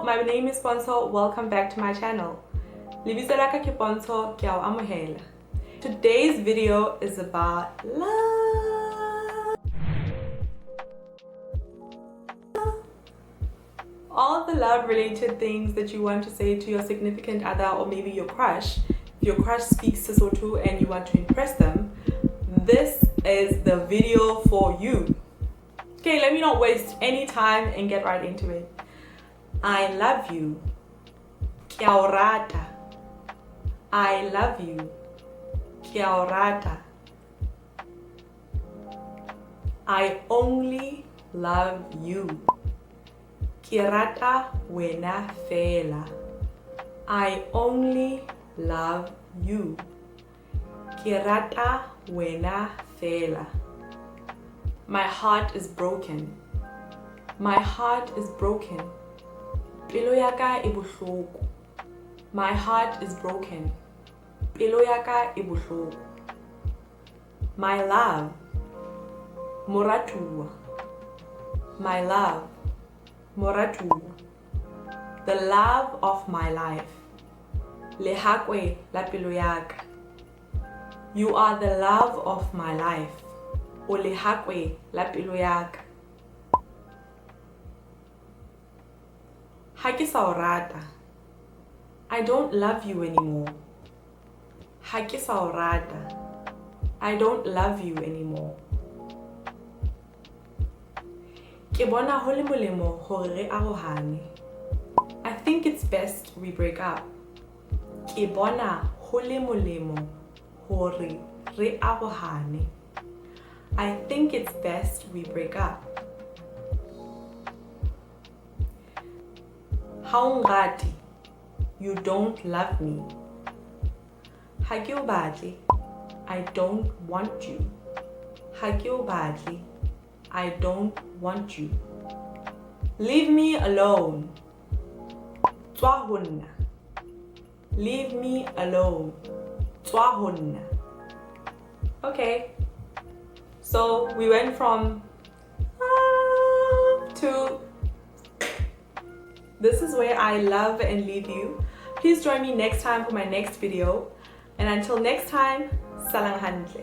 my name is Sesotho. Welcome back to my channel. Lebitso la ka ke Sesotho, ke a o amohela. Today's video is about love. All the love related things that you want to say to your significant other or maybe your crush. If your crush speaks Sesotho and you want to impress them, this is the video for you. Okay, let me not waste any time and get right into it. I love you. Ke a o rata. I love you. Ke a o rata. I only love you. Ke rata wena fela. I only love you. Ke rata wena fela. My heart is broken. My heart is broken. Pelo ya ka e bohloko. My heart is broken. Pelo ya ka e bohloko. My love. Moratua. My love. Moratua. The love of my life. Lehakwe la pelo ya ka. You are the love of my life. O lehakwe la pelo ya ka. Ha ke sa o rata. I don't love you anymore. Ha ke sa o rata. I don't love you anymore. Ke bona ho le molemo hore re arohane. I think it's best we break up. Ke bona ho le molemo hore re arohane. I think it's best we break up. Haungati, you don't love me. Ha ke o batle, I don't want you. Ha ke o batle, I don't want you. Leave me alone. Tswa ho nna. Leave me alone. Tswa ho nna. Okay. So we went from to this is where I love and leave you. Please join me next time for my next video. And until next time, salang handle.